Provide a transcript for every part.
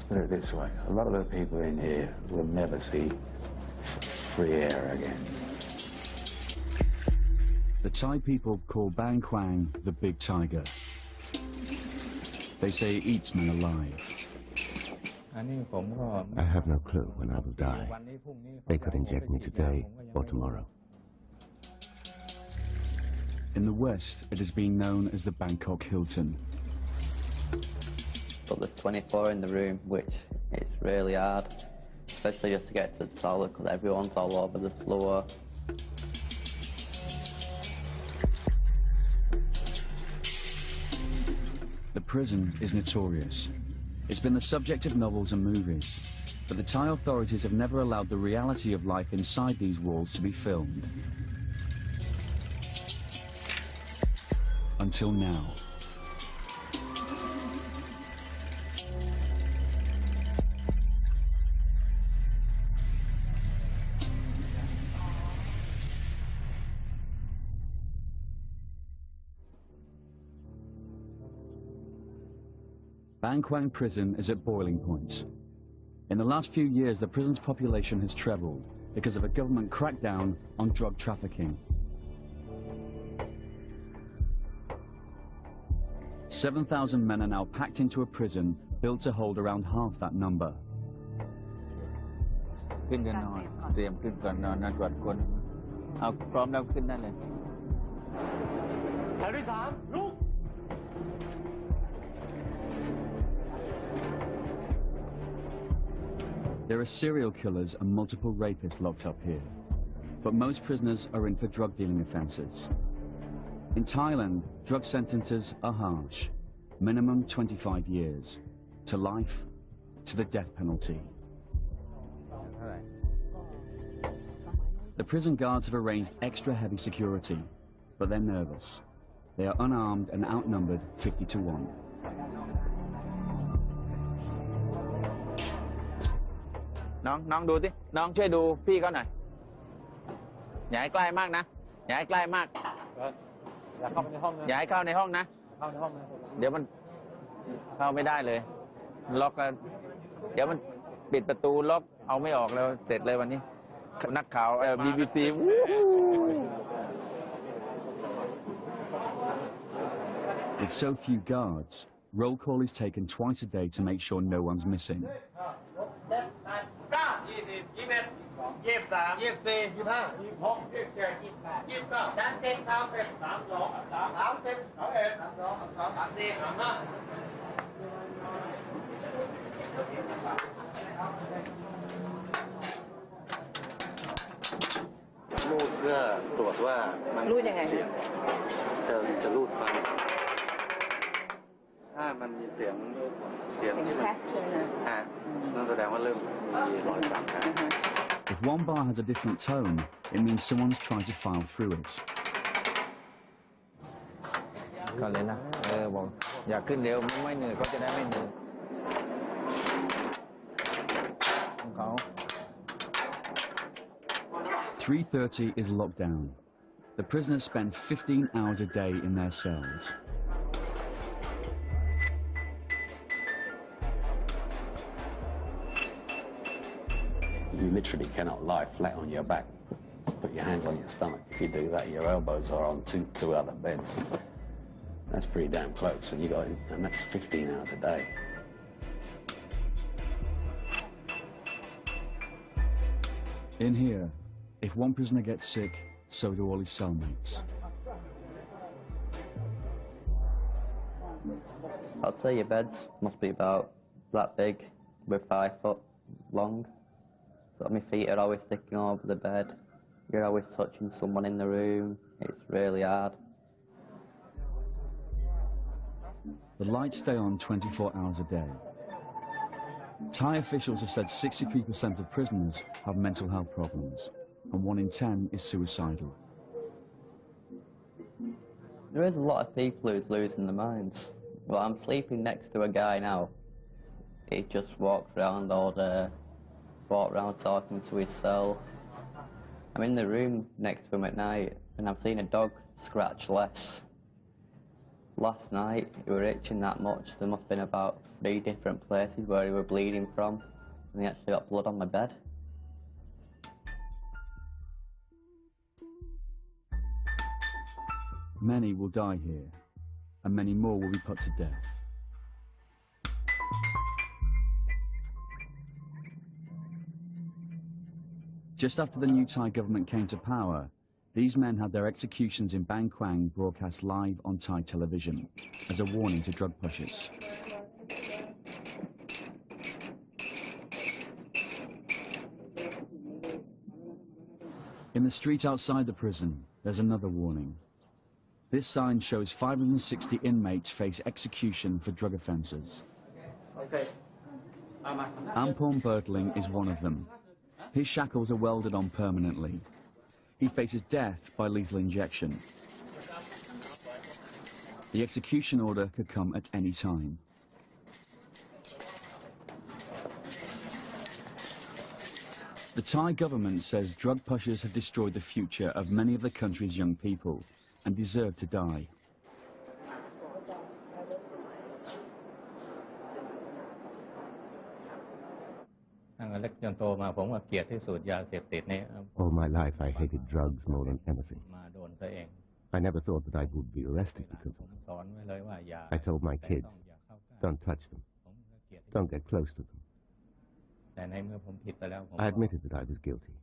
put it this way, a lot of the people in here will never see free air again. The Thai people call Bang Kwang the big tiger. They say it eats men alive. I have no clue when I will die. They could inject me today or tomorrow. In the West, it has been known as the Bangkok Hilton. But there's 24 in the room, which is really hard, especially just to get to the toilet because everyone's all over the floor. The prison is notorious. It's been the subject of novels and movies, but the Thai authorities have never allowed the reality of life inside these walls to be filmed. Until now. Bang Kwang prison is at boiling point. In the last few years, the prison's population has trebled because of a government crackdown on drug trafficking. 7,000 men are now packed into a prison built to hold around half that number. There are serial killers and multiple rapists locked up here, but most prisoners are in for drug dealing offences. In Thailand, drug sentences are harsh, minimum 25 years, to life, to the death penalty. The prison guards have arranged extra heavy security, but they're nervous. They are unarmed and outnumbered 50 to 1. Nong ดูสิน้องช่วยดูพี่เขาหน่อยอย่าให้ใกล้มากนะอย่าให้ใกล้มากอย่าเข้าในห้องนะอย่าให้เข้าในห้องนะเข้าในห้องนะเดี๋ยวมันเข้าไม่ได้เลยล็อกแล้วเดี๋ยวมันปิดประตูล็อกเอาไม่ออกแล้วเสร็จเลยวันนี้นักข่าวBBC With so few guards, roll call is taken twice a day to make sure no one's missing. รูดเพื่อตรวจว่ามันรูดยังไงจะรูดฟังถ้ามันมีเสียงที่มันนั่นแสดงว่าเริ่มมีรอยสั่นกัน If one bar has a different tone, it means someone's trying to file through it. ก่อนเลยนะบอกอยากขึ้นเร็วไม่เหนื่อยเขาจะได้ไม่เหนื่อยของเขา 3:30 is lockdown. The prisoners spend 15 hours a day in their cells. You literally cannot lie flat on your back. Put your hands on your stomach. If you do that, your elbows are on two other beds. That's pretty damn close, and that's 15 hours a day. In here, if one prisoner gets sick, so do all his cellmates. I'd say your beds must be about that big, with 5 foot long. So my feet are always sticking over the bed. You're always touching someone in the room. It's really hard. The lights stay on 24 hours a day. Thai officials have said 63% of prisoners have mental health problems, and 1 in 10 is suicidal. There is a lot of people who's losing their minds. Well, I'm sleeping next to a guy now. He just walks around all day, walks around talking to himself. I'm in the room next to him at night, and I've seen a dog scratch less. Last night, he were itching that much. There must have been about 3 different places where he were bleeding from, and he actually got blood on my bed. Many will die here, and many more will be put to death. Just after the new Thai government came to power, these men had their executions in Bang Kwang broadcast live on Thai television as a warning to drug pushers. In the street outside the prison, there's another warning. This sign shows 560 inmates face execution for drug offences. Ampon Bertling is one of them. His shackles are welded on permanently. He faces death by lethal injection. The execution order could come at any time. The Thai government says drug pushers have destroyed the future of many of the country's young people and deserve to die. All my life I hated drugs more than anything. I never thought that I would be arrested because of it. I told my kids, don't touch them. Don't get close to them. I admitted that I was guilty.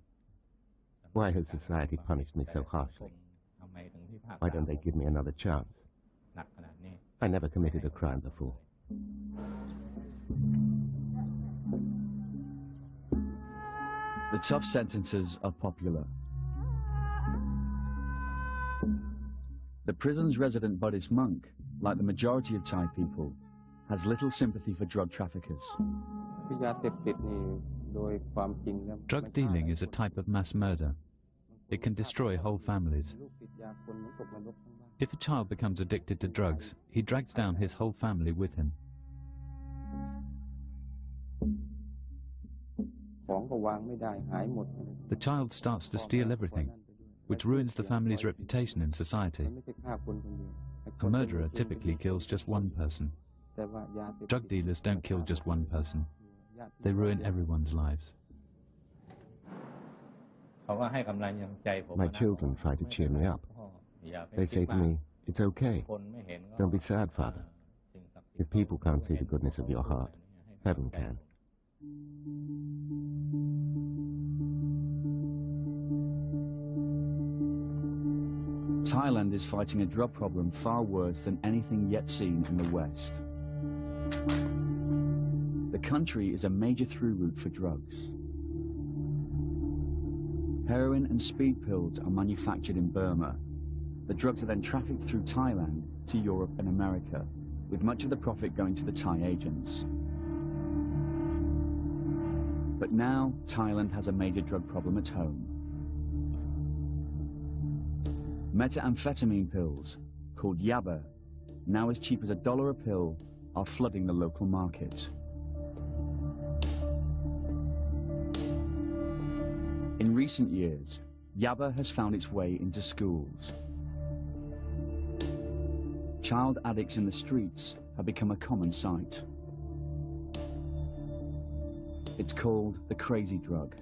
Why has society punished me so harshly? Why don't they give me another chance? I never committed a crime before. The tough sentences are popular. The prison's resident Buddhist monk, like the majority of Thai people, has little sympathy for drug traffickers. Drug dealing is a type of mass murder. It can destroy whole families. If a child becomes addicted to drugs, he drags down his whole family with him. The child starts to steal everything, which ruins the family's reputation in society. A murderer typically kills just one person. Drug dealers don't kill just one person. They ruin everyone's lives. My children try to cheer me up. They say to me, it's okay. Don't be sad, Father. If people can't see the goodness of your heart, heaven can. Thailand is fighting a drug problem far worse than anything yet seen in the West. The country is a major through route for drugs. Heroin and speed pills are manufactured in Burma. The drugs are then trafficked through Thailand to Europe and America, with much of the profit going to the Thai agents. But now, Thailand has a major drug problem at home. Methamphetamine pills, called yaba, now as cheap as $1 a pill, are flooding the local market. In recent years, yaba has found its way into schools. Child addicts in the streets have become a common sight. It's called the crazy drug.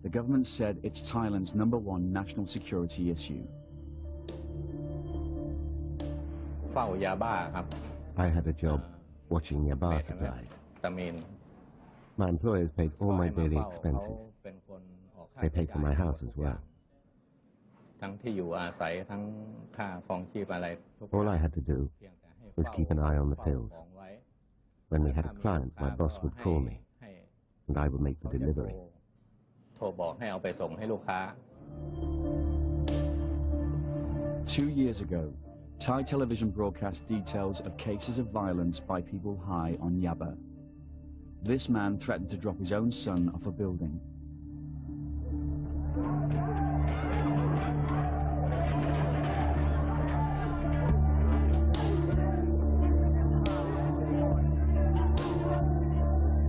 The government said it's Thailand's #1 national security issue. I had a job watching yaba supply. My employers paid all my daily expenses. They paid for my house as well. All I had to do was keep an eye on the pills. When we had a client, my boss would call me, and I would make the delivery. 2 years ago, Thai television broadcast details of cases of violence by people high on yaba. This man threatened to drop his own son off a building.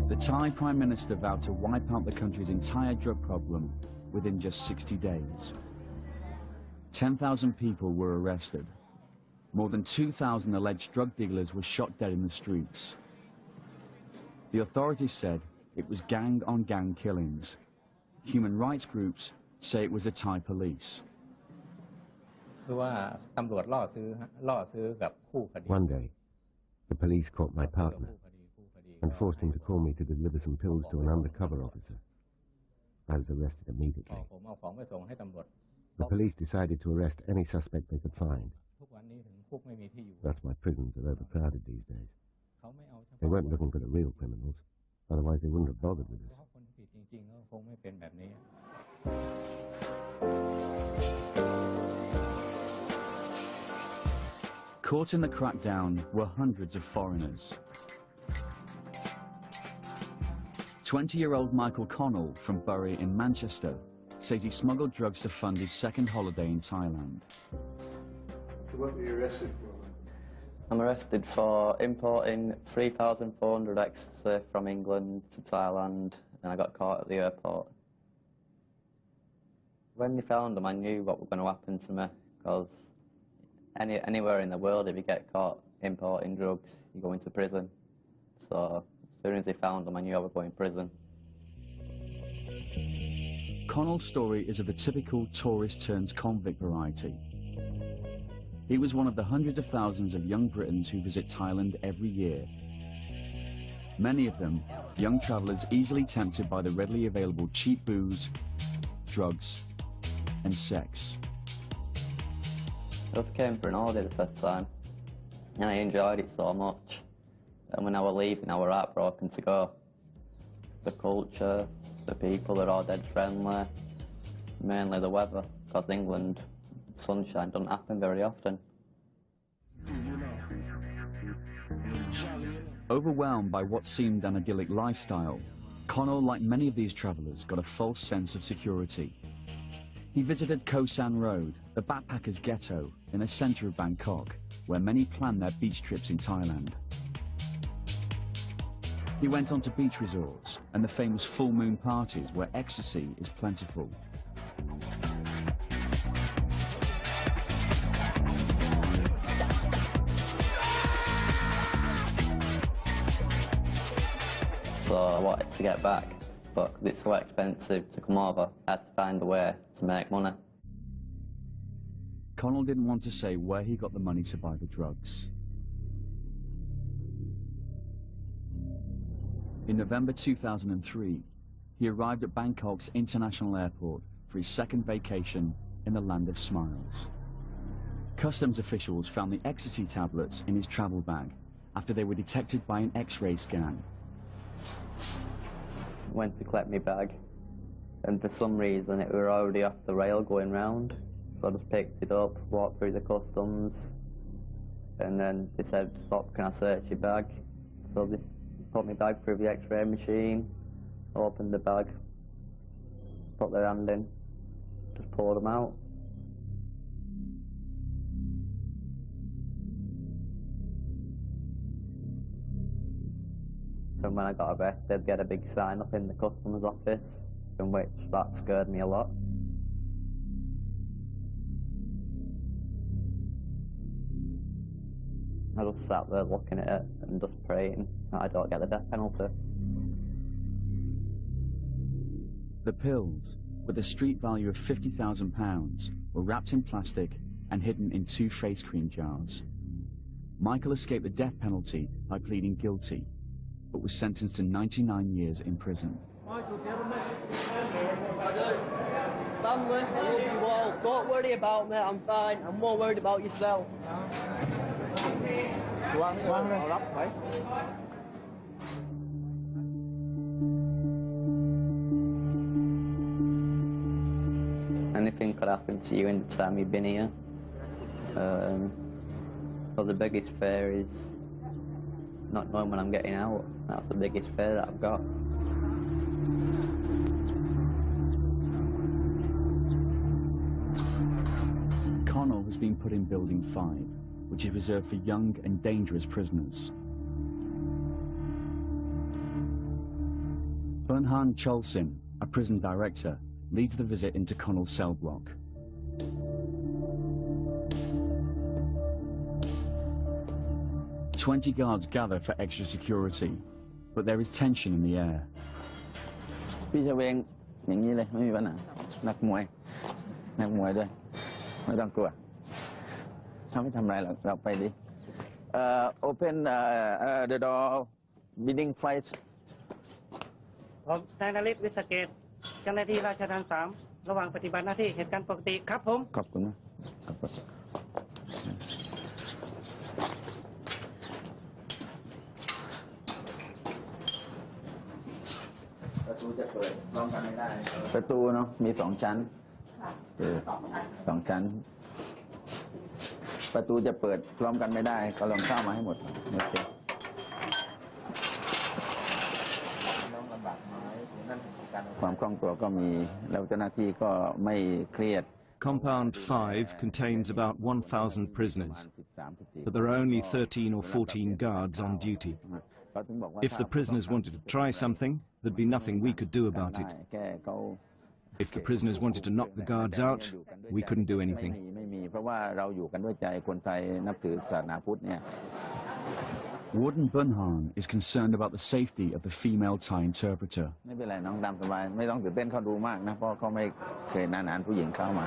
The Thai Prime Minister vowed to wipe out the country's entire drug problem within just 60 days. 10,000 people were arrested. more than 2,000 alleged drug dealers were shot dead in the streets. The authorities said it was gang-on-gang killings. Human rights groups say it was a Thai police. One day, the police caught my partner and forced him to call me to deliver some pills to an undercover officer. I was arrested immediately. The police decided to arrest any suspect they could find. That's why prisons are overcrowded these days. They weren't looking for the real criminals, otherwise they wouldn't have bothered with us. Caught in the crackdown were hundreds of foreigners. 20-year-old Michael Connell from Bury in Manchester says he smuggled drugs to fund his second holiday in Thailand. So what were you arrested for? I'm arrested for importing 3,400 ecstasy from England to Thailand, and I got caught at the airport. When they found them, I knew what was going to happen to me, because anywhere in the world, if you get caught importing drugs, you go into prison. So as soon as they found them, I knew I would go in prison. Connell's story is of the typical tourist-turns-convict variety. He was one of the hundreds of thousands of young Britons who visit Thailand every year. Many of them, young travellers easily tempted by the readily available cheap booze, drugs, and sex. I just came for an holiday the first time, and I enjoyed it so much. And when I was leaving, I was heartbroken to go. The culture, the people, they're all dead friendly. Mainly the weather, because England, sunshine doesn't happen very often. Overwhelmed by what seemed an idyllic lifestyle, Connell, like many of these travellers, got a false sense of security. He visited Koh San Road, the backpackers' ghetto in the centre of Bangkok, where many plan their beach trips in Thailand. He went on to beach resorts and the famous full moon parties where ecstasy is plentiful. So I wanted to get back, but it's so expensive to come over, I had to find a way to make money. Connell didn't want to say where he got the money to buy the drugs. In November 2003, he arrived at Bangkok's international airport for his second vacation in the land of smiles. Customs officials found the ecstasy tablets in his travel bag after they were detected by an X-ray scan. Went to collect my bag, and for some reason it were already off the rail going round. So I just picked it up, walked through the customs, and then they said, "Stop, can I search your bag?" So they put my bag through the X-ray machine, opened the bag, put their hand in, just poured them out. And when I got arrested, they had a big sign up in the customs office, in which that scared me a lot. I just sat there looking at it and just praying that I don't get the death penalty. The pills, with a street value of £50,000, were wrapped in plastic and hidden in 2 face cream jars. Michael escaped the death penalty by pleading guilty, but was sentenced to 99 years in prison. Michael, do you have a message? I do. Family, I love you all. Don't worry about me, I'm fine. I'm more worried about yourself. Anything could happen to you in the time you've been here. But the biggest fear is not knowing when I'm getting out. That's the biggest fear that I've got. Connell has been put in Building 5, which is reserved for young and dangerous prisoners. Bernhan Cholsin, a prison director, leads the visit into Connell's cell block. 20 guards gather for extra security, but there is tension in the air. พี่เฉวงอย่างนี้เลยไม่มีปัญหานักมวยด้วยไม่ต้องกลัวเขาไม่ทำอะไรหรอกเราไปดิ open the door bidding flight ผมนายนฤทธิ์วิสเกตเจ้าหน้าที่ราชทัณฑ์3ระหว่างปฏิบัติหน้าที่เหตุการณ์ปกติครับผม ขอบคุณนะประตูจะเปิดพร้อมกันไม่ได้ประตูเนาะมี2 ชั้น2 ชั้นประตูจะเปิดพร้อมกันไม่ได้ก็ลองเข้ามาให้หมดโอเคความคล่องตัวก็มีแล้วเจ้าหน้าที่ก็ไม่เครียด Compound 5 contains about 1,000 prisoners, but there are only 13 or 14 guards on duty. If the prisoners wanted to try something, there'd be nothing we could do about it. If the prisoners wanted to knock the guards out, we couldn't do anything. Warden Bunhan is concerned about the safety of the female Thai interpreter. ไม่เป็นไรน้องตามสบายไม่ต้องตื่นเต้นเขาดูมากนะเพราะเขาไม่เคยนานๆผู้หญิงเข้ามา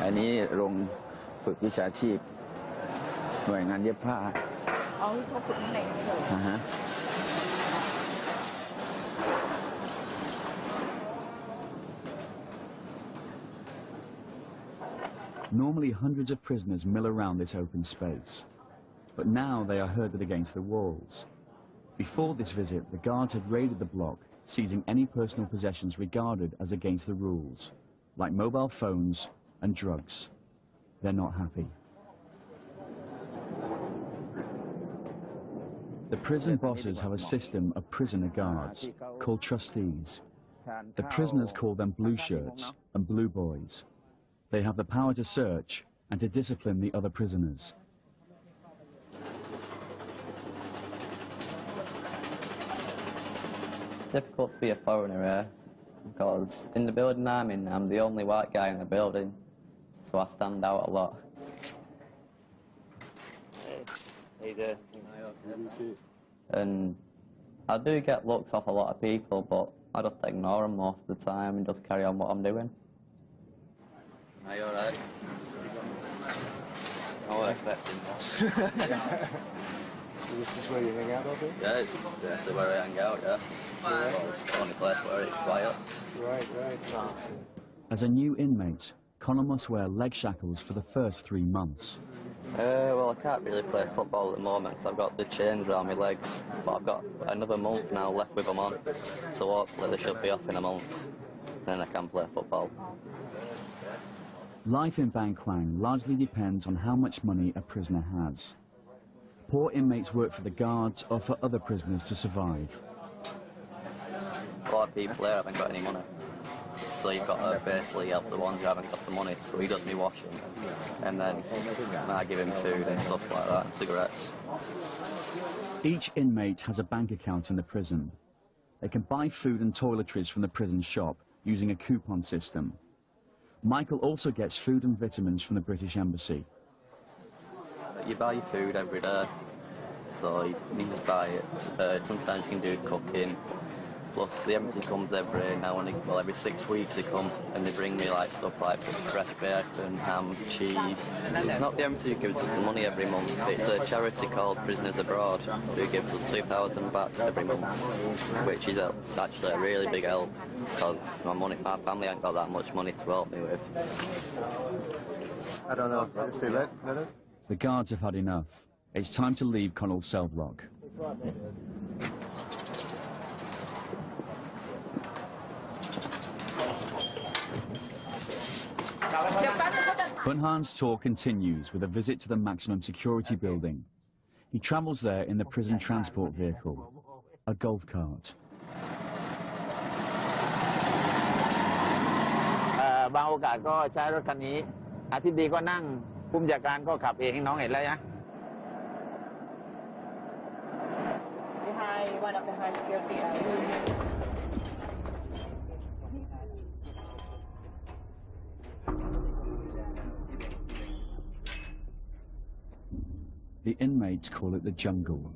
อันนี้โรงฝึกวิชาชีพหน่วยงานเย็บผ้าอ๋อเขาฝึกข้างในเลยNormally, hundreds of prisoners mill around this open space, but now they are herded against the walls. Before this visit, the guards had raided the block, seizing any personal possessions regarded as against the rules, like mobile phones and drugs. They're not happy. The prison bosses have a system of prisoner guards, called trustees. The prisoners call them blue shirts and blue boys. They have the power to search and to discipline the other prisoners. It's difficult to be a foreigner here, because in the building I'm in, I'm the only white guy in the building, so I stand out a lot. Hey there. And I do get looks off a lot of people, but I just ignore them most of the time and just carry on what I'm doing. Are you alright? I was expecting this. So this is where you hang out all day? Yeah, this is where I hang out, yeah. Well, only place where it's quiet. Right. As a new inmate, Connor must wear leg shackles for the first 3 months. Well, I can't really play football at the moment, so I've got the chains around my legs, but I've got another month now left with them on, so hopefully they should be off in a month, then I can play football. Life in Bangkok largely depends on how much money a prisoner has. Poor inmates work for the guards or for other prisoners to survive. A lot of people here haven't got any money, so you've got to basically help the ones who haven't got the money, so he does me washing, and then I give him food and stuff like that, and cigarettes. Each inmate has a bank account in the prison. They can buy food and toiletries from the prison shop using a coupon system. Michael also gets food and vitamins from the British Embassy. You buy your food every day, so you just buy it. Sometimes you can do cooking. Plus the embassy comes every now and again, well every 6 weeks they come and they bring me like stuff like fresh bacon, ham, cheese. It's not the embassy who gives us the money every month, it's a charity called Prisoners Abroad who gives us 2,000 baht every month, which is actually a really big help because my family ain't got that much money to help me with. I don't know if they let us. The guards have had enough. It's time to leave Connell's cell block. Bunhan's tour continues with a visit to the maximum security building. He travels there in the prison transport vehicle, a golf cart. บางโอกาสก็ใช้รถคันนี้อธิบดีก็นั่งผู้บัญชาการก็ขับเองให้น้องเห็นแล้วนะ One of the high security The inmates call it the jungle.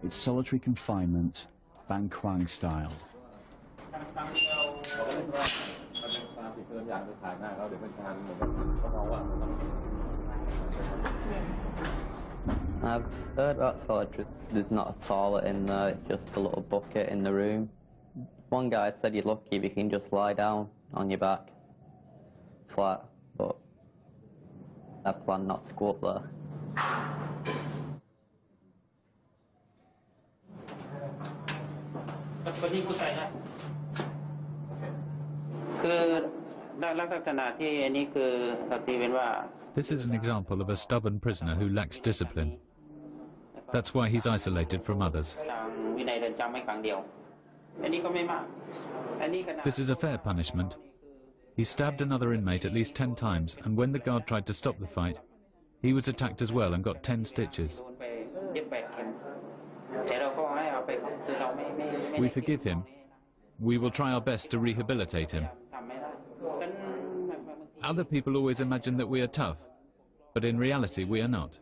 It's solitary confinement, Bang Kwang style. I've heard about solitary. There's not a toilet in there, it's just a little bucket in the room. One guy said you're lucky if you can just lie down on your back, flat, but I plan not to go up there. คนที่ผู้ชายนะคือลักษณะที่อันนี้คือตีเป็นว่า This is an example of a stubborn prisoner who lacks discipline. That's why he's isolated from others. วินัยเรือนจำไม่ขังเดียวอันนี้ก็ไม่มาก This is a fair punishment. He stabbed another inmate at least 10 times, and when the guard tried to stop the fight, he was attacked as well and got 10 stitches. We forgive him. We will try our best to rehabilitate him. Other people always imagine that we are tough, but in reality we are not.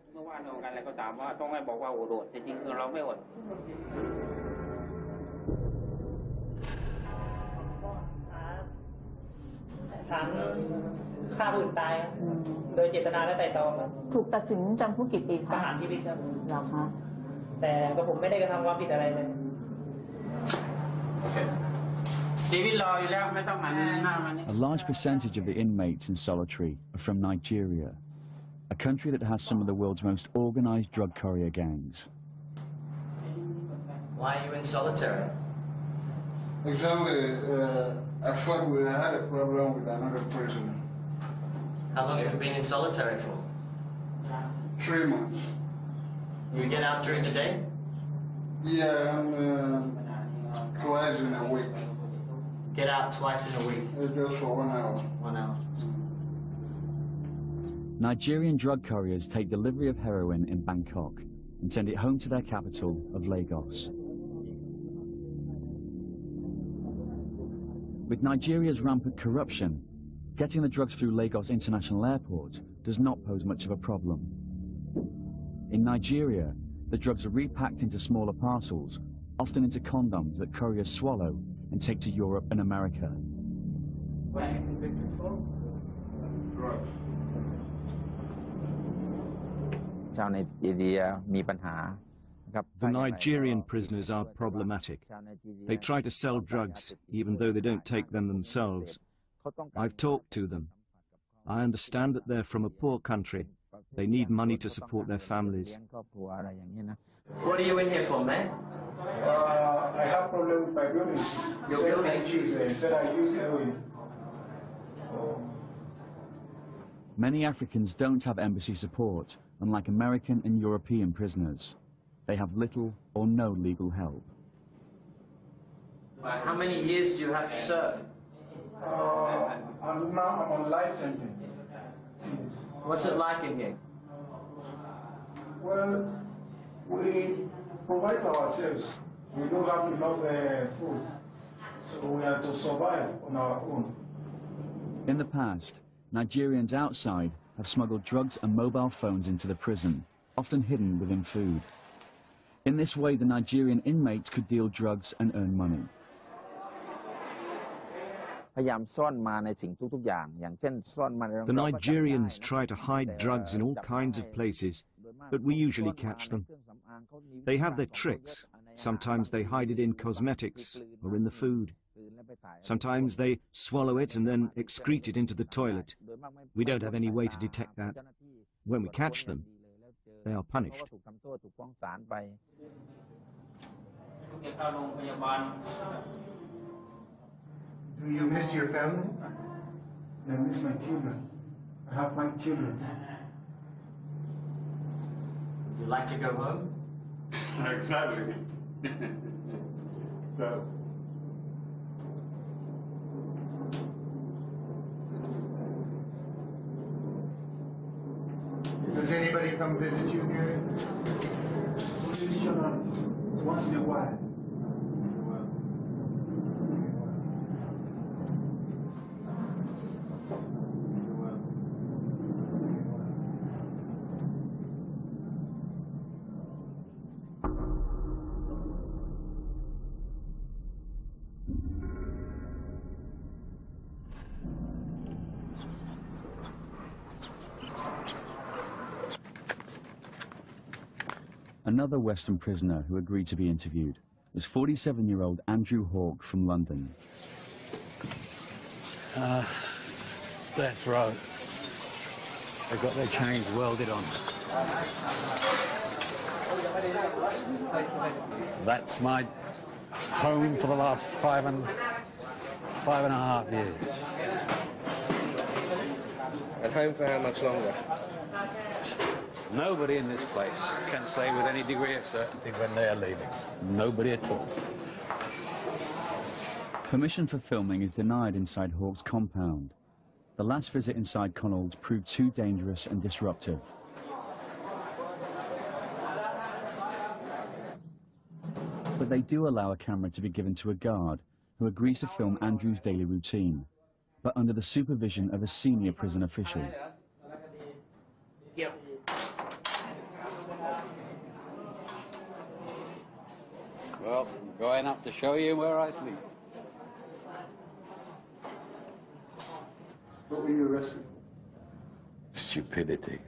A large percentage of the inmates in solitary are from Nigeria, a country that has some of the world's most organized drug courier gangs. Why are you in solitary? Exactly. I thought we had a problem with another prisoner. How long have you been in solitary for? 3 months. You get out during the day? Yeah, twice in a week. Get out twice in a week? Just for 1 hour. 1 hour. Nigerian drug couriers take delivery of heroin in Bangkok and send it home to their capital of Lagos. With Nigeria's rampant corruption, getting the drugs through Lagos International Airport does not pose much of a problem. In Nigeria, the drugs are repacked into smaller parcels, often into condoms that couriers swallow and take to Europe and America. The Nigerian prisoners are problematic. They try to sell drugs, even though they don't take them themselves. I've talked to them. I understand that they're from a poor country. They need money to support their families. What are you in here for, man? I have problem with my building. Your building? Said I use heroin. Many Africans don't have embassy support, unlike American and European prisoners. They have little or no legal help. How many years do you have to serve? I'm on life sentence. What's it like in here? Well, we provide for ourselves. We don't have enough food, so we have to survive on our own. In the past, Nigerians outside have smuggled drugs and mobile phones into the prison, often hidden within food. In this way, the Nigerian inmates could deal drugs and earn money. The Nigerians try to hide drugs in all kinds of places, but we usually catch them. They have their tricks. Sometimes they hide it in cosmetics or in the food. Sometimes they swallow it and then excrete it into the toilet. We don't have any way to detect that. When we catch them, they are punished. Do you miss your family? I miss my children. I have 5 children. Would you like to go home? Exactly. So. Does anybody come visit you here? Once in a while. Another Western prisoner who agreed to be interviewed was 47-year-old Andrew Hawke from London. Death row. They've got their chains welded on. That's my home for the last five and a half years. At home for how much longer? Nobody in this place can say with any degree of certainty when they are leaving. Nobody at all. Permission for filming is denied inside Hawke's compound. The last visit inside Connell's proved too dangerous and disruptive. But they do allow a camera to be given to a guard who agrees to film Andrew's daily routine, but under the supervision of a senior prison official. Well, I'm going up to show you where I sleep. What were you arrested for? Stupidity.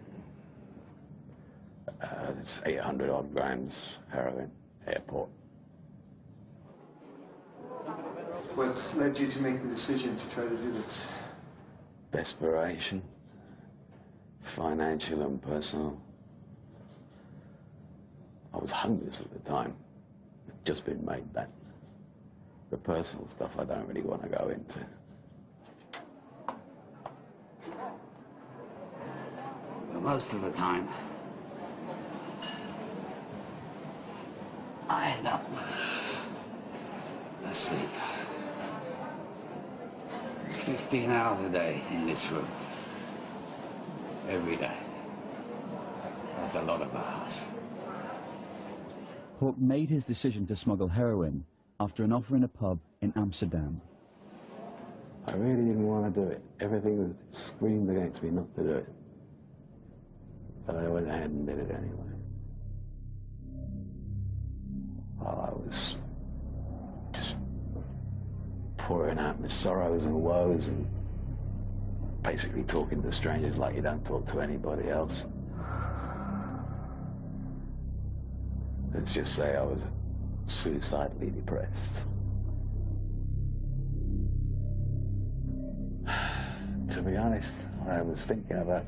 It's 800 odd grams heroin, airport. What led you to make the decision to try to do this? Desperation, financial and personal. I was homeless at the time. I'd just been made that. The personal stuff I don't really want to go into. But most of the time, I end up asleep. 15 hours a day in this room. Every day. That's a lot of hours. Hawke made his decision to smuggle heroin after an offer in a pub in Amsterdam. I really didn't want to do it. Everything screamed against me not to do it. But I went ahead and did it anyway. I was just pouring out my sorrows and woes and basically talking to strangers like you don't talk to anybody else. Let's just say I was suicidally depressed. To be honest, I was thinking about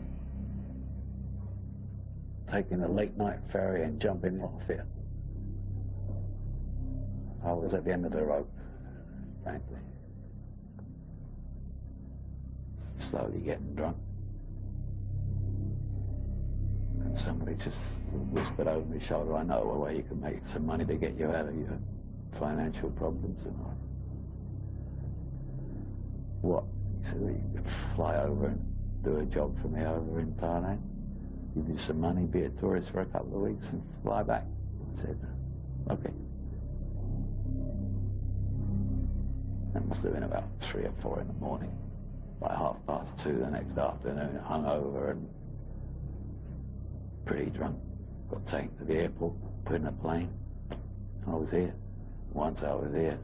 taking a late-night ferry and jumping off it. I was at the end of the rope, frankly. Slowly getting drunk. And somebody just whispered over my shoulder, I know a way you can make some money to get you out of your financial problems. And I, what? He said, well, you could fly over and do a job for me over in Thailand, give you some money, be a tourist for a couple of weeks and fly back. I said, okay. It must have been about 3 or 4 in the morning, by 2:30 the next afternoon, hungover and pretty drunk. Got taken to the airport, put in a plane, and I was here. Once I was here,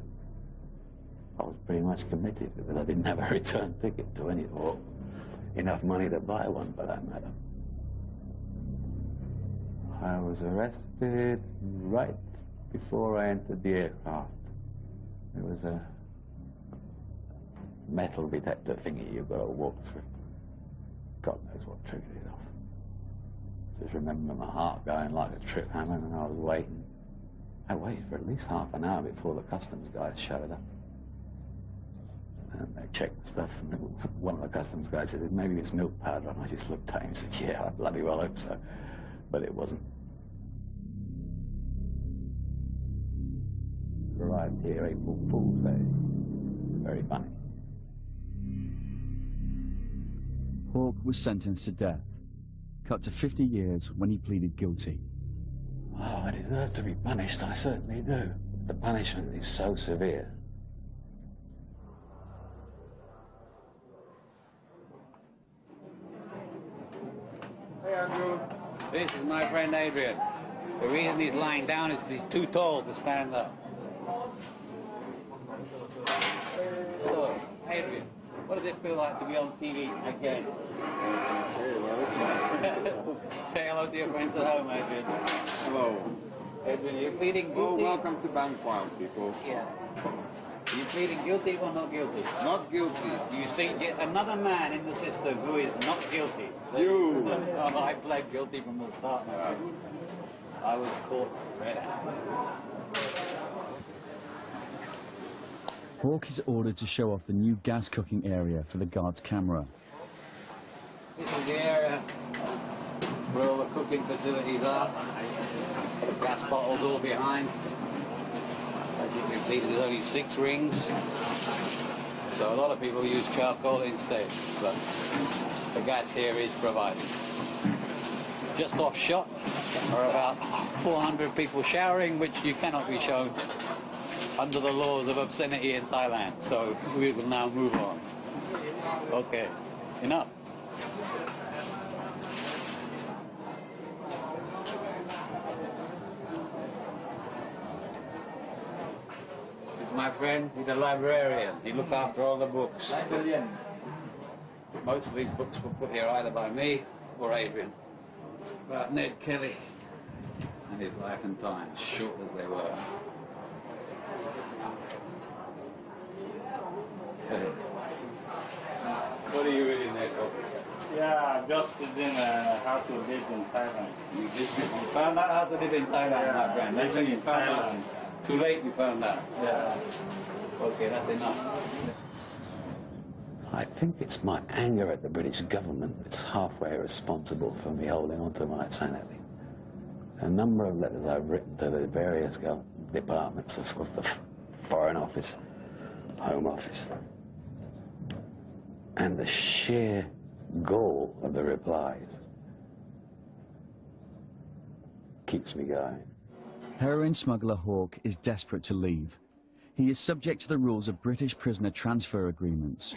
I was pretty much committed because I didn't have a return ticket to any, or enough money to buy one for that matter. I was arrested right before I entered the aircraft. There was a metal detector thingy you've got to walk through. God knows what triggered it off. Just remember my heart going like a trip hammer, and I was waiting. I waited for at least half an hour before the customs guys showed up. And they checked the stuff, and one of the customs guys said, maybe it's milk powder, and I just looked at him and said, yeah, I bloody well hope so. But it wasn't. Arrived here April Fool's Day. Very funny. Hawke was sentenced to death, cut to 50 years when he pleaded guilty. Oh, I deserve to be punished, I certainly do. The punishment is so severe. Hey, Andrew. This is my friend Adrian. The reason he's lying down is because he's too tall to stand up. So, Adrian, What does it feel like to be on TV again? Say hello to your friends at home, Adrian. Hello. Adrian, you're pleading guilty? Oh, welcome to Bangkok, people. Yeah. Are you pleading guilty or not guilty? Not guilty. You see yet another man in the system who is not guilty. You. Oh, I pled guilty from the start. I was caught red-handed. Hawke is ordered to show off the new gas cooking area for the guard's camera. This is the area where all the cooking facilities are. Gas bottles all behind. As you can see, there's only 6 rings. So a lot of people use charcoal instead, but the gas here is provided. Just off shot are about 400 people showering, which you cannot be shown under the laws of obscenity in Thailand. So we will now move on. Okay, enough. My friend, he's a librarian. He looks after all the books. Librarian. Most of these books were put here either by me or Adrian. About Ned Kelly and his life and times, short as they were. What are you reading there, Bob? Yeah, just reading how to live in Thailand. You found out how to live in Thailand, my friend. That's when you found out. Too late you found out. Yeah. Okay, that's enough. I think it's my anger at the British government that's halfway responsible for me holding on to my sanity. A number of letters I've written to the various departments of the Foreign Office, Home Office, and the sheer gall of the replies keeps me going. Heroin smuggler Hawke is desperate to leave. He is subject to the rules of British prisoner transfer agreements.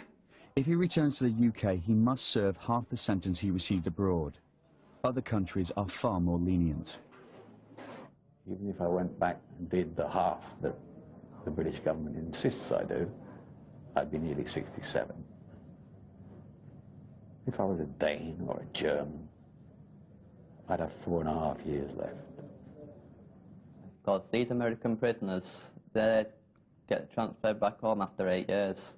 If he returns to the UK, he must serve half the sentence he received abroad. Other countries are far more lenient. Even if I went back and did the half that the British government insists I do, I'd be nearly 67. If I was a Dane or a German, I'd have 4.5 years left. Because these American prisoners, they get transferred back home after 8 years.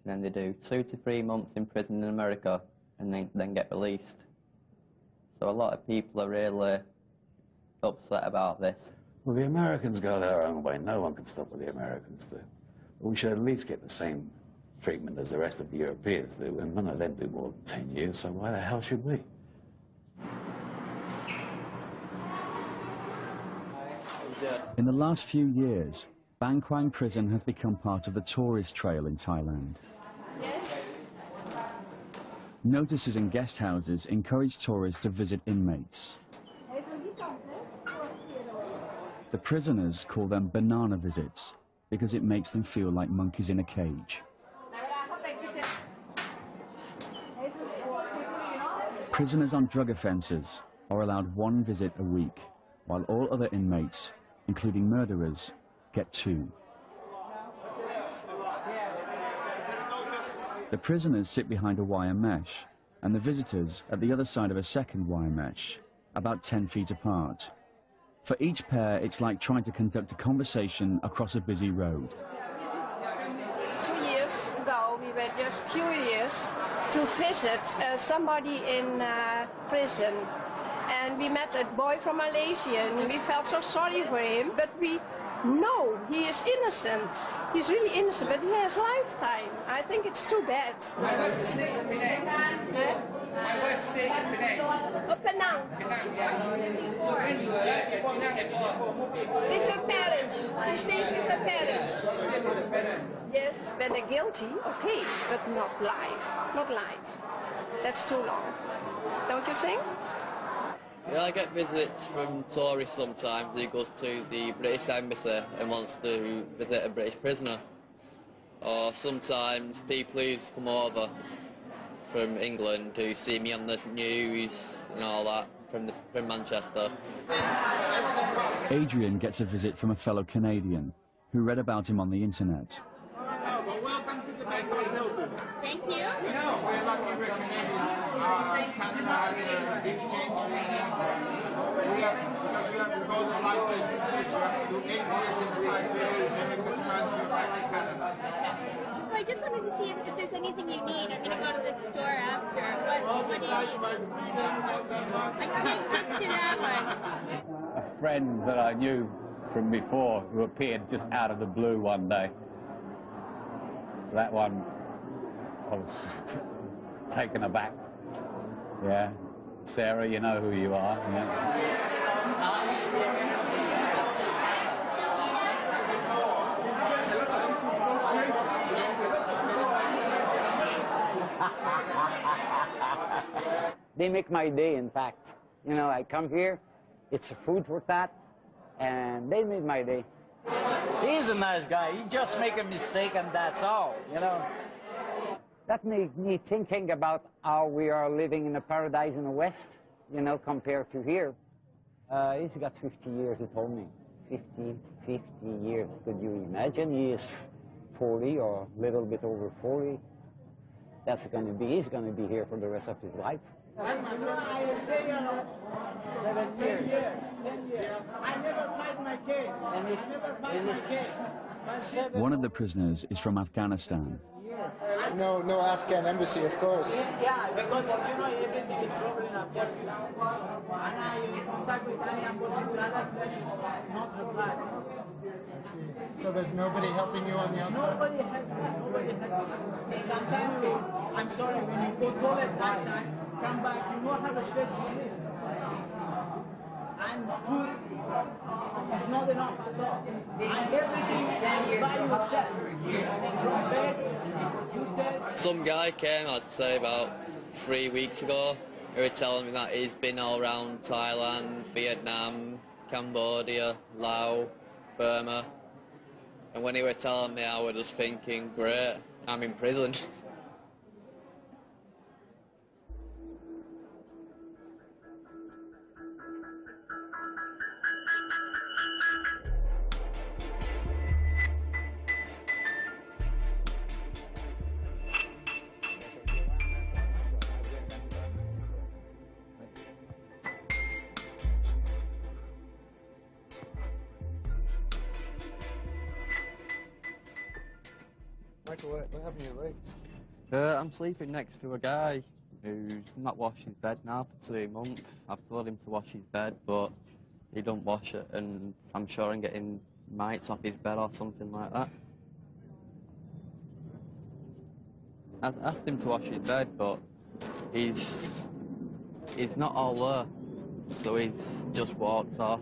And then they do 2 to 3 months in prison in America and then get released. So a lot of people are really upset about this. Well, the Americans go their own way. No one can stop what the Americans do. But we should at least get the same treatment as the rest of the Europeans do, and none of them do more than 10 years, so why the hell should we? In the last few years, Bang Kwang prison has become part of the tourist trail in Thailand. Notices in guest houses encourage tourists to visit inmates. The prisoners call them banana visits because it makes them feel like monkeys in a cage. Prisoners on drug offences are allowed 1 visit a week, while all other inmates, including murderers, get 2. The prisoners sit behind a wire mesh, and the visitors at the other side of a second wire mesh, about 10 feet apart. For each pair, it's like trying to conduct a conversation across a busy road. 2 years ago, we were just curious to visit somebody in prison. And we met a boy from Malaysia, and we felt so sorry for him, but we know he is innocent. He's really innocent, but he has lifetime. I think it's too bad. My wife is staying in Penang. My wife stays in Penang. Oh, Penang. Penang, yeah. So when you were at Penang at all? With her parents. She stays with her parents. She stays with her parents. Yes, when they're guilty, okay, but not life. Not life. That's too long. Don't you think? Yeah, I get visits from tourists sometimes who goes to the British Embassy and wants to visit a British prisoner. Or sometimes people who come over from England who see me on the news and all that from Manchester. Adrian gets a visit from a fellow Canadian who read about him on the internet. Welcome to the Bangkok Hilton. Thank you. We're lucky we're Canadian. Canada has an exchange treaty. We have to go to license. We have to do 8 years in the Thai business and make the transfer back to Canada. Well, I just wanted to see if there's anything you need. I'm going to go to the store after. What do you need? I can't picture that one. A friend that I knew from before who appeared just out of the blue one day. That one, I was taken aback. Yeah. Sarah, you know who you are. Yeah. They make my day, in fact. You know, I come here, it's a food for that, and they made my day. He's a nice guy. He just make a mistake and that's all, you know. That made me thinking about how we are living in a paradise in the West, you know, compared to here. He's got 50 years, he told me. 50 years. Could you imagine? He is 40 or a little bit over 40. That's going to be, he's going to be here for the rest of his life. I stay 7 years. 10 years. I never fight my case. I never fight my case. One of the prisoners is from Afghanistan. No Afghan embassy, of course. Yeah, because you know everything is problem in Afghanistan. And I contact with any embassy with other places, not applied. So there's nobody helping you on the outside? Nobody helping me. Sometimes I'm sorry, when you go to toilet night, come back, you don't have a space to sleep. And food is not enough at all. And everything is by yourself. From bed, food desk. Some guy came, I'd say about 3 weeks ago. He was telling me that he's been all around Thailand, Vietnam, Cambodia, Laos, Burma. And when he was telling me, I was just thinking, great, I'm in prison. Michael, what happened to your legs? I'm sleeping next to a guy who's not washed his bed now for 2 months. I've told him to wash his bed, but he don't wash it, and I'm sure I'm getting mites off his bed or something like that. I asked him to wash his bed, but he's not all there. So he's just walked off,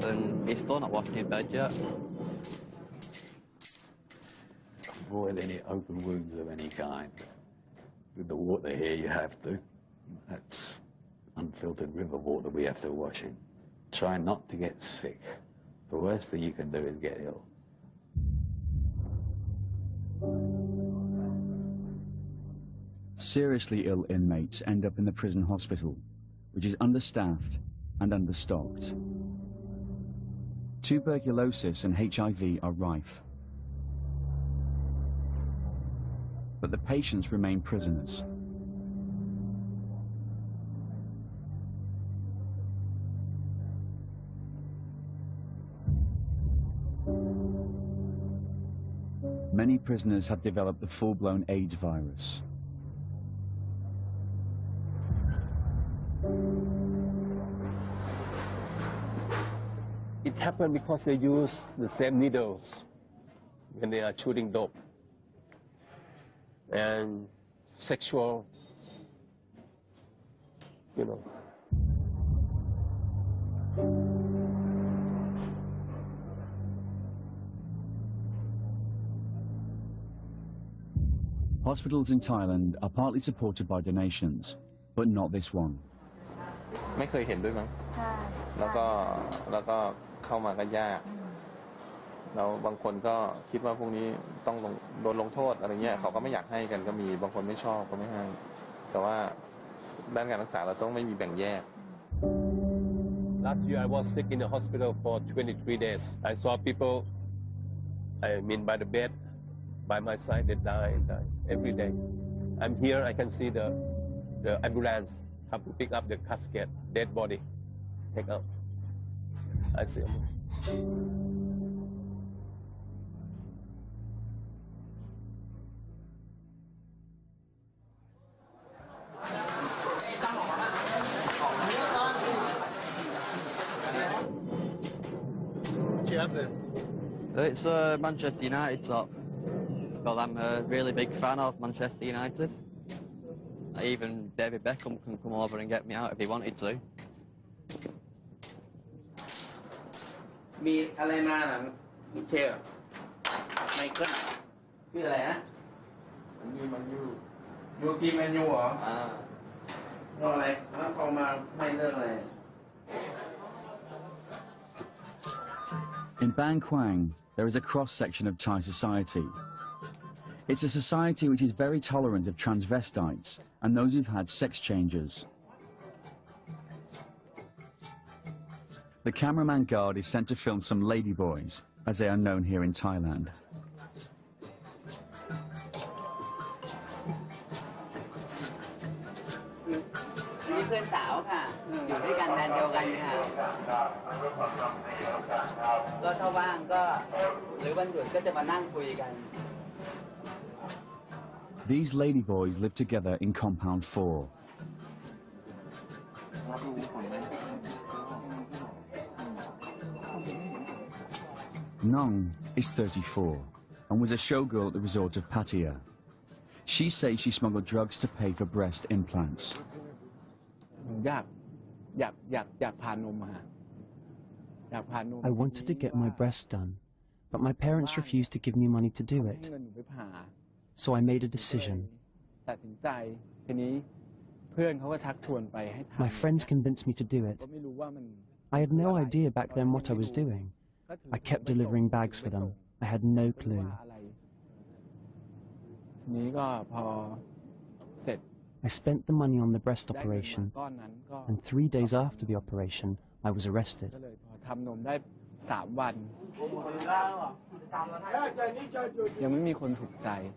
and he's still not washed his bed yet. Avoid any open wounds of any kind. With the water here, you have to. That's unfiltered river water we have to wash in. Try not to get sick. The worst thing you can do is get ill. Seriously ill inmates end up in the prison hospital, which is understaffed and understocked. Tuberculosis and HIV are rife. But the patients remain prisoners. Many prisoners have developed the full-blown AIDS virus. It happened because they use the same needles when they are shooting dope. And sexual, you know. Hospitals in Thailand are partly supported by donations, but not this one. ไม่เคยเห็นด้วยมั้ง ใช่ แล้วก็เข้ามาก็ยากแล้วบางคนก็คิดว่าพวกนี้ต้องโดนลงโทษอะไรเงี้ยเขาก็ไม่อยากให้กันก็มีบางคนไม่ชอบก็ไม่ให้แต่ว่าด้านการรักษาเราต้องไม่มีแบ่งแยก Last year I was sick in the hospital for 23 days. I saw people, I mean by the bed, by my side, they die every day. I'm here, I can see the ambulance have to pick up the casket, dead body, take out. I see them. It's Manchester United top. Well, I'm a really big fan of Manchester United. Even David Beckham can come over and get me out if he wanted to. มีอะไรมาล่ะมิเชลไมเคิลชื่ออะไรฮะมันยูทีมแมนยูเหรอเรื่องอะไรแล้วเขามาให้เรื่องอะไร In Bangkwang, there is a cross-section of Thai society. It's a society which is very tolerant of transvestites and those who've had sex changes. The cameraman guard is sent to film some ladyboys, as they are known here in Thailand. These ladyboys live together in compound 4. Nong is 34 and was a showgirl at the resort of Pattaya. She says she smuggled drugs to pay for breast implants. I wanted to get my breasts done, but my parents refused to give me money to do it. So I made a decision. My friends convinced me to do it. I had no idea back then what I was doing. I kept delivering bags for them. I had no clue. I spent the money on the breast operation, and 3 days after the operation, I was arrested.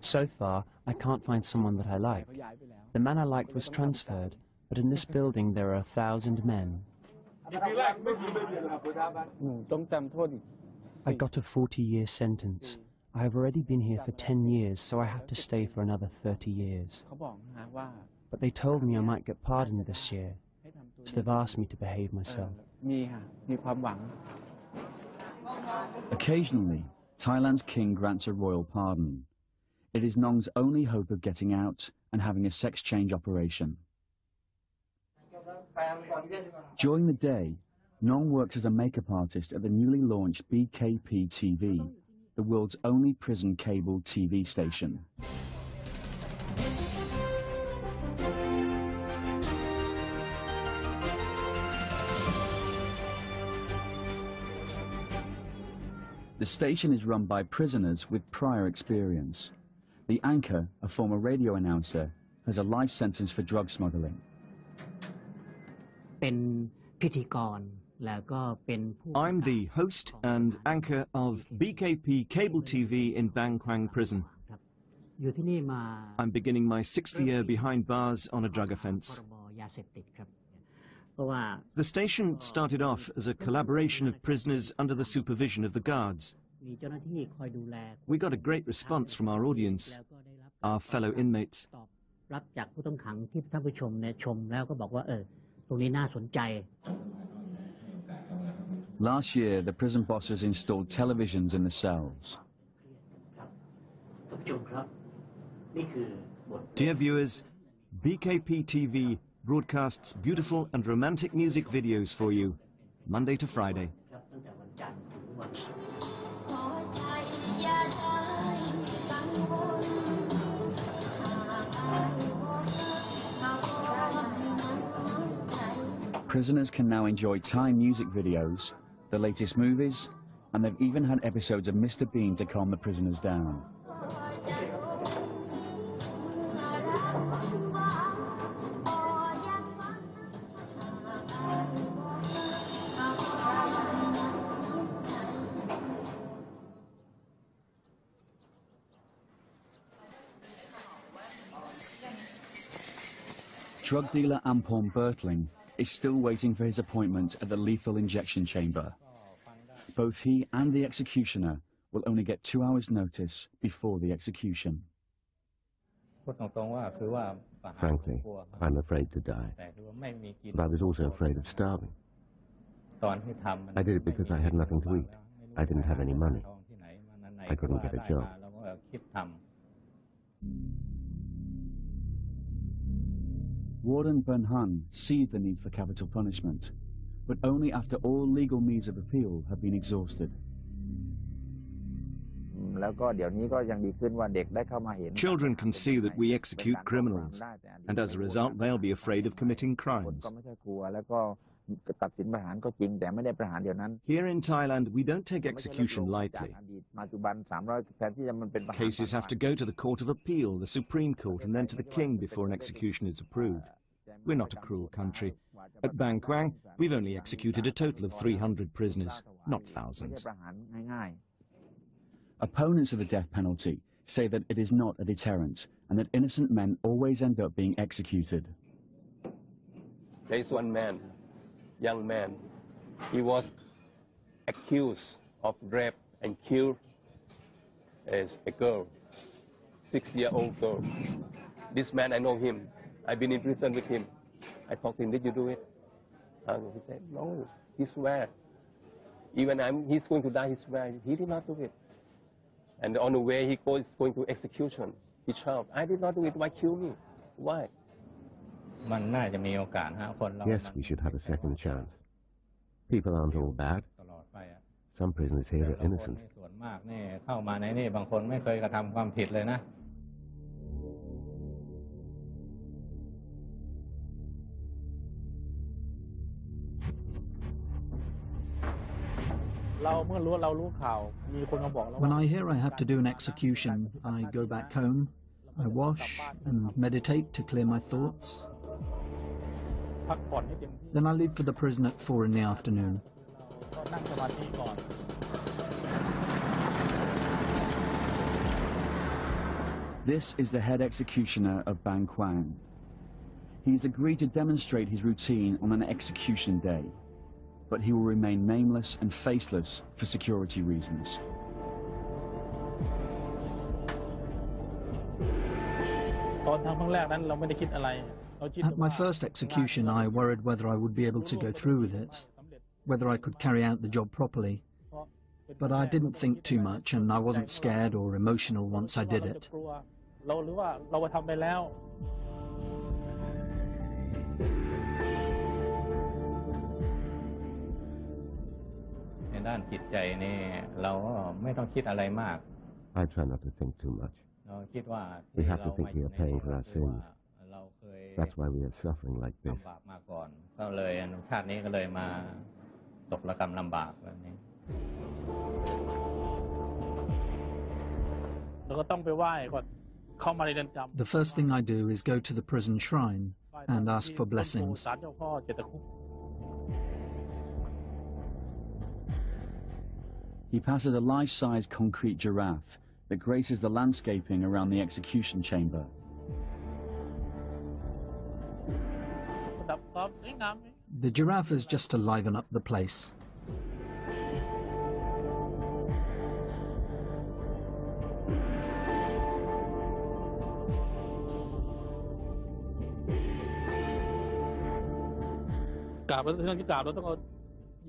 So far, I can't find someone that I like. The man I liked was transferred, but in this building there are 1,000 men. I got a 40-year sentence. I have already been here for 10 years, so I have to stay for another 30 years. But they told me I might get pardoned this year, so they've asked me to behave myself. Occasionally, Thailand's king grants a royal pardon. It is Nong's only hope of getting out and having a sex change operation. During the day, Nong works as a makeup artist at the newly launched BKP TV, the world's only prison cable TV station. The station is run by prisoners with prior experience. The anchor, a former radio announcer, has a life sentence for drug smuggling. I'm the host and anchor of BKP Cable TV in Bangkwang Prison. I'm beginning my 6th year behind bars on a drug offence. The station started off as a collaboration of prisoners under the supervision of the guards. We got a great response from our audience, our fellow inmates. Last year, the prison bosses installed televisions in the cells. Dear viewers, BKP TV broadcasts beautiful and romantic music videos for you, Monday to Friday. Prisoners can now enjoy Thai music videos, the latest movies, and they've even had episodes of Mr. Bean to calm the prisoners down. Drug dealer Ampon Bertling is still waiting for his appointment at the lethal injection chamber. Both he and the executioner will only get 2 hours' notice before the execution. Frankly, I'm afraid to die. But I was also afraid of starving. I did it because I had nothing to eat. I didn't have any money. I couldn't get a job. Warden Bernhan sees the need for capital punishment, but only after all legal means of appeal have been exhausted. Children can see that we execute criminals, and as a result they'll be afraid of committing crimes. Here in Thailand, we don't take execution lightly. Cases have to go to the Court of Appeal, the Supreme Court, and then to the King before an execution is approved. We're not a cruel country. At Bang Kwang, we've only executed a total of 300 prisoners, not thousands. Opponents of the death penalty say that it is not a deterrent and that innocent men always end up being executed. There is one man, young man. He was accused of rape and killed as a girl, 6-year-old girl. This man, I know him. I've been in prison with him. I talked to him, did you do it? And he said, no, he swear. Even he's going to die, he swear. He did not do it. And on the way he goes going to execution. He shouted, I did not do it, why kill me? Why? Yes, we should have a second chance. People aren't all bad. Some prisoners here are innocent. When I hear I have to do an execution, I go back home, I wash and meditate to clear my thoughts. Then I leave for the prison at 4 in the afternoon. This is the head executioner of Bang Kwang. He's agreed to demonstrate his routine on an execution day, but he will remain nameless and faceless for security reasons. At my first execution, I worried whether I would be able to go through with it, whether I could carry out the job properly. But I didn't think too much, and I wasn't scared or emotional once I did it. I try not to think too much. We have to think we are paying for our sins. That's why we are suffering like this. The first thing I do is go to the prison shrine and ask for blessings. He passes a life-size concrete giraffe that graces the landscaping around the execution chamber. The giraffe is just to liven up the place.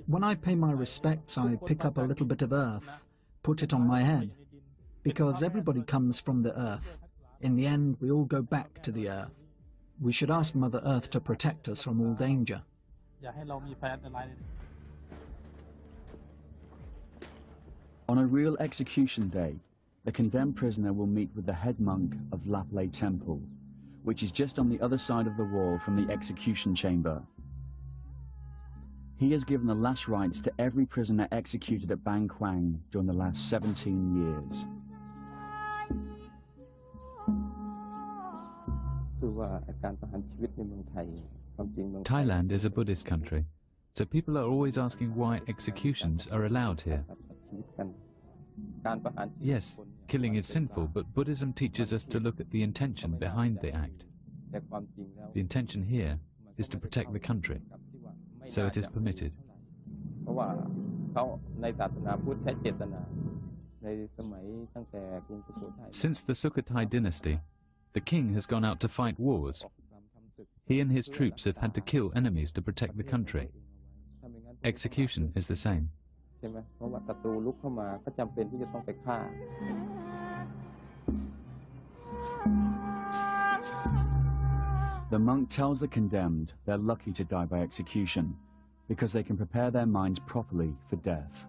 When I pay my respects, I pick up a little bit of earth, put it on my head, because everybody comes from the earth. In the end, we all go back to the earth. We should ask Mother Earth to protect us from all danger. On a real execution day, the condemned prisoner will meet with the head monk of Laplay Temple, which is just on the other side of the wall from the execution chamber. He has given the last rites to every prisoner executed at Bang Kwang during the last 17 years. Thailand is a Buddhist country, so people are always asking why executions are allowed here. Yes, killing is sinful, but Buddhism teaches us to look at the intention behind the act. The intention here is to protect the country, so it is permitted. Since the Sukhothai dynasty, the king has gone out to fight wars. He and his troops have had to kill enemies to protect the country. Execution is the same. The monk tells the condemned they're lucky to die by execution because they can prepare their minds properly for death.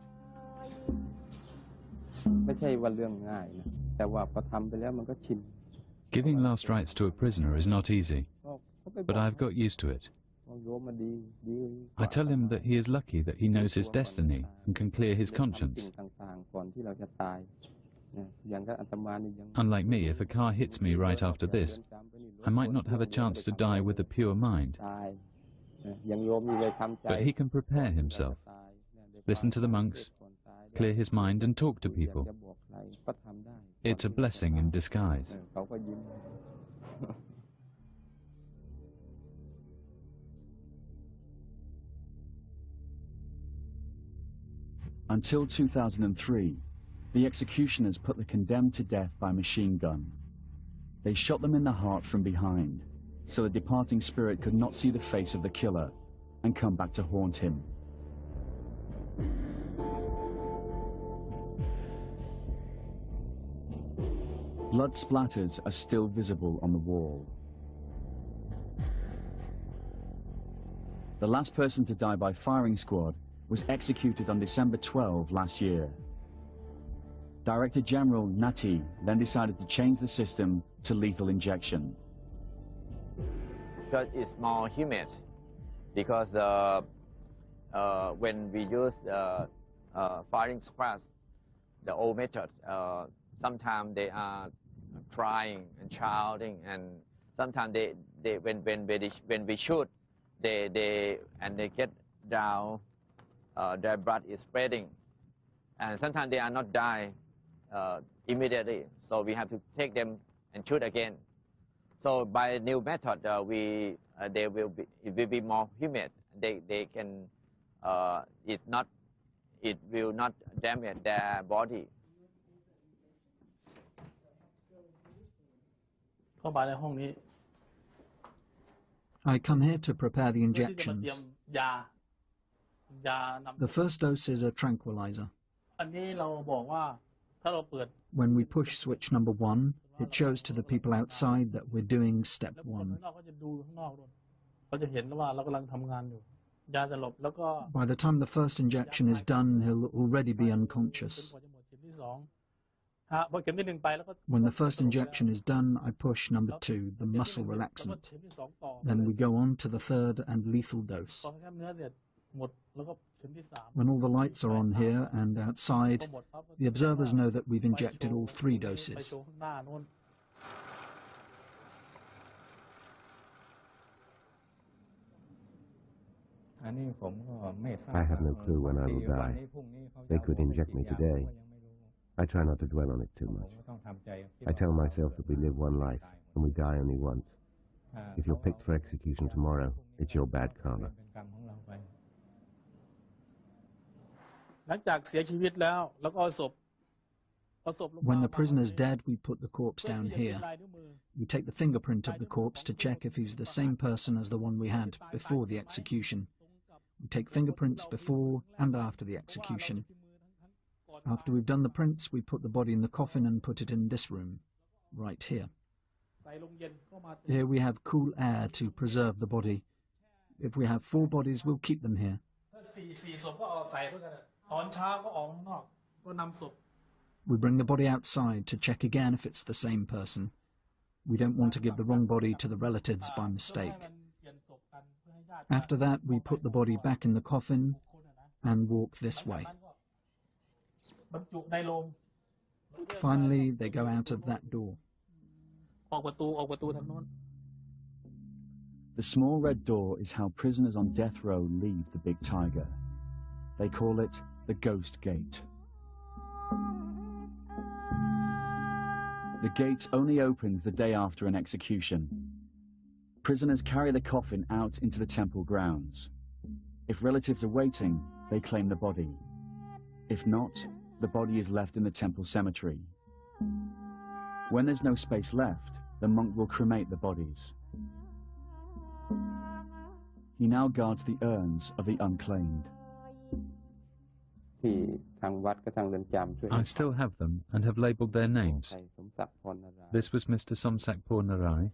Giving last rites to a prisoner is not easy, but I've got used to it. I tell him that he is lucky that he knows his destiny and can clear his conscience. Unlike me, if a car hits me right after this, I might not have a chance to die with a pure mind. But he can prepare himself, listen to the monks, clear his mind and talk to people. It's a blessing in disguise. Until 2003, the executioners put the condemned to death by machine gun. They shot them in the heart from behind, so the departing spirit could not see the face of the killer and come back to haunt him. Blood splatters are still visible on the wall. The last person to die by firing squad was executed on December 12 last year. Director General Nati then decided to change the system to lethal injection. Because it's more humid, because when we use firing squads, the old method, sometimes they are crying and shouting, and sometimes when we shoot, they get down, their blood is spreading, and sometimes they are not die immediately, so we have to take them and shoot again. So by new method, it will be more humid. They can it will not damage their body. I come here to prepare the injections. The first dose is a tranquilizer. When we push switch number 1, it shows to the people outside that we're doing step 1. By the time the first injection is done, he'll already be unconscious. When the first injection is done, I push number 2, the muscle relaxant. Then we go on to the third and lethal dose. When all the lights are on here and outside, the observers know that we've injected all 3 doses. I have no clue when I will die. They could inject me today. I try not to dwell on it too much. I tell myself that we live one life and we die only once. If you're picked for execution tomorrow, it's your bad karma. When the prisoner's dead, we put the corpse down here. We take the fingerprint of the corpse to check if he's the same person as the one we had before the execution. We take fingerprints before and after the execution. After we've done the prints, we put the body in the coffin and put it in this room, right here. Here we have cool air to preserve the body. If we have 4 bodies, we'll keep them here. We bring the body outside to check again if it's the same person. We don't want to give the wrong body to the relatives by mistake. After that, we put the body back in the coffin and walk this way. Finally, they go out of that door. The small red door is how prisoners on death row leave the big tiger. They call it the Ghost Gate. The gate only opens the day after an execution. prisoners carry the coffin out into the temple grounds. If relatives are waiting, they claim the body. If not, the body is left in the temple cemetery. When there's no space left, the monk will cremate the bodies. He now guards the urns of the unclaimed. I still have them and have labelled their names. This was Mr. Somsak Pornarai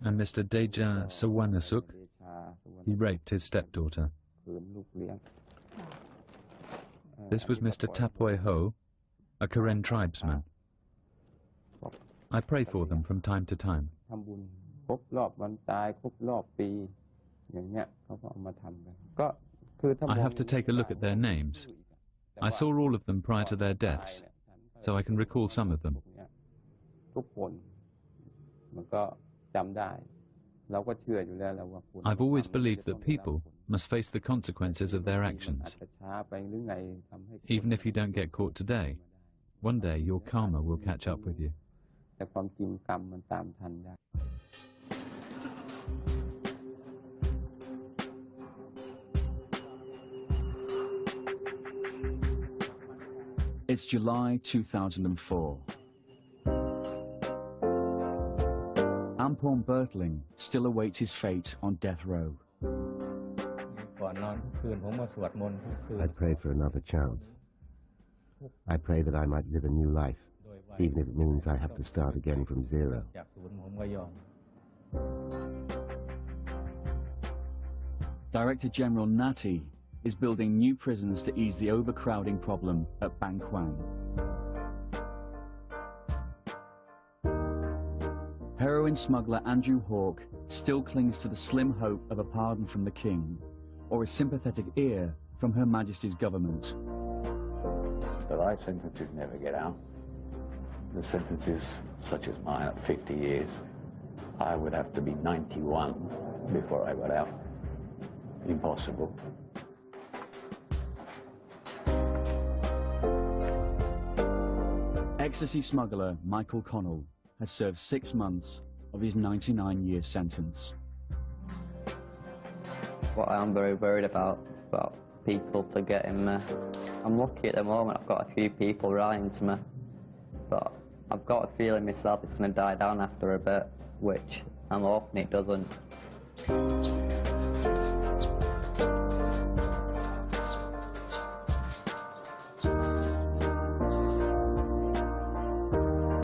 and Mr. Deja Sawanasuk. He raped his stepdaughter. This was Mr. Tapoy Ho, a Karen tribesman. I pray for them from time to time. I have to take a look at their names. I saw all of them prior to their deaths, so I can recall some of them. I've always believed that people must face the consequences of their actions. Even if you don't get caught today, one day your karma will catch up with you. It's July 2004. Ampon Bertling still awaits his fate on death row. I pray for another chance. I pray that I might live a new life, even if it means I have to start again from zero. Director General Nati is building new prisons to ease the overcrowding problem at Ban Quang. Heroin smuggler Andrew Hawke still clings to the slim hope of a pardon from the King, or a sympathetic ear from Her Majesty's government. The life sentences never get out. The sentences, such as mine, at 50 years, I would have to be 91 before I got out. Impossible. Ecstasy smuggler Michael Connell has served 6 months of his 99-year sentence. What I am very worried about people forgetting me. I'm lucky at the moment, I've got a few people writing to me, but I've got a feeling myself it's going to die down after a bit, which I'm hoping it doesn't.